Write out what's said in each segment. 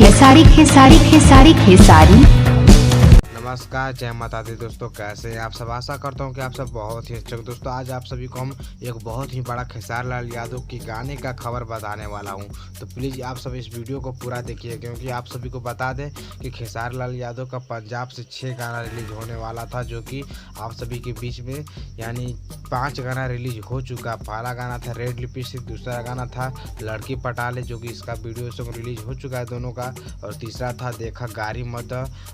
खेसारी खेसारी खेसारी खेसारी। नमस्कार, जय माता दी दोस्तों। कैसे हैं आप सब? आशा करता हूं कि आप सब बहुत ही अच्छे हो। दोस्तों आज आप सभी को हम एक बहुत ही बड़ा खेसारी लाल यादव के गाने का खबर बताने वाला हूं, तो प्लीज़ आप सब इस वीडियो को पूरा देखिए, क्योंकि आप सभी को बता दें कि खेसारी लाल यादव का पंजाब से 6 गाना रिलीज होने वाला था, जो कि आप सभी के बीच में यानी 5 गाना रिलीज हो चुका। पहला गाना था रेड लिपस्टिक, दूसरा गाना था लड़की पटाले, जो कि इसका वीडियो सॉन्ग रिलीज हो चुका है दोनों का, और तीसरा था देखा गारी मत,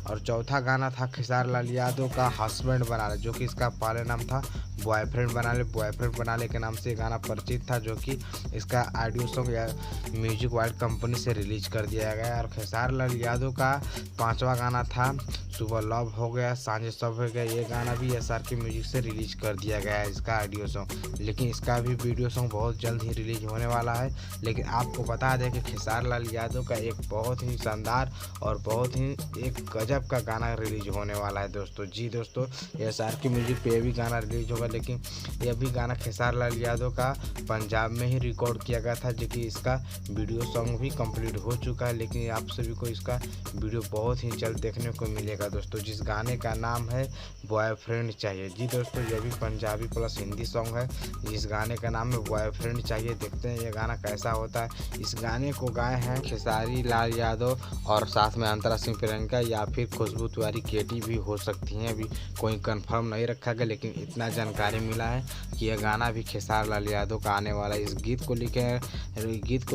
और चौथा गाना था खेसारी लाल यादव का हस्बैंड बना ले, जो कि इसका पहले नाम था बॉयफ्रेंड बना ले के नाम से गाना परिचित था, जो कि इसका ऑडियो सॉन्ग या म्यूजिक वर्ल्ड कंपनी से रिलीज कर दिया गया। और खेसारी लाल यादव का 5वां गाना था सुबह लव हो गया सांझे सब हो गया, ये गाना भी SR के म्यूजिक से रिलीज कर दिया गया है इसका ऑडियो सॉन्ग, लेकिन इसका भी वीडियो सॉन्ग बहुत जल्द ही रिलीज होने वाला है। लेकिन आपको बता दें कि खेसारी लाल यादव का एक बहुत ही शानदार और बहुत ही एक गजब का गाना रिलीज होने वाला है दोस्तों। जी दोस्तों, SR के म्यूजिक पे भी गाना रिलीज होगा, लेकिन यह भी गाना खेसारी लाल यादव का पंजाब में ही रिकॉर्ड किया गया था, जो कि इसका वीडियो सॉन्ग भी कंप्लीट हो चुका है। लेकिन आप सभी को इसका वीडियो बहुत ही जल्द देखने को मिलेगा दोस्तों, जिस गाने का नाम है बॉयफ्रेंड चाहिए। जी दोस्तों, यह भी पंजाबी प्लस हिंदी सॉन्ग है, जिस गाने का नाम है बॉयफ्रेंड चाहिए। देखते हैं ये गाना कैसा होता है। इस गाने को गाए हैं खेसारी लाल यादव और साथ में अंतरा सिंह प्रियंका या फिर खुशबू तिवारी केटी भी हो सकती हैं, अभी कोई कंफर्म नहीं रखा गया, लेकिन इतना जानकारी मिला है कि यह गाना भी खेसारी लाल यादव का आने वाला है। इस गीत को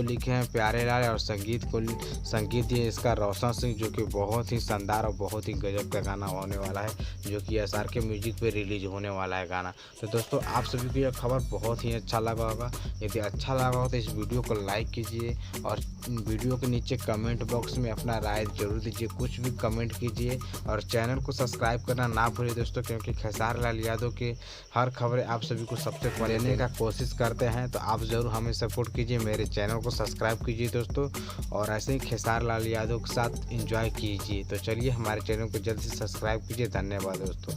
लिखे हैं प्यारे लाल, और संगीत दिए इसका रोशन सिंह, जो कि बहुत ही शानदार और बहुत ही गजब का गाना होने वाला है, जो कि SR के म्यूजिक पे रिलीज होने वाला है गाना। तो दोस्तों आप सभी को यह खबर बहुत ही अच्छा लगा होगा। यदि अच्छा लगा हो तो इस वीडियो को लाइक कीजिए, और वीडियो के नीचे कमेंट बॉक्स में अपना राय जरूर दीजिए, कुछ भी कमेंट कीजिए, और चैनल को सब्सक्राइब करना ना भूलिए दोस्तों, क्योंकि खेसारी लाल यादव के हर खबरें आप सभी को सबसे पहले लेने का कोशिश करते हैं। तो आप ज़रूर हमें सपोर्ट कीजिए, मेरे चैनल को सब्सक्राइब कीजिए दोस्तों, और ऐसे ही खेसारी लाल यादव के साथ एंजॉय कीजिए। तो चलिए हमारे चैनल को जल्द से सब्सक्राइब कीजिए। धन्यवाद दोस्तों।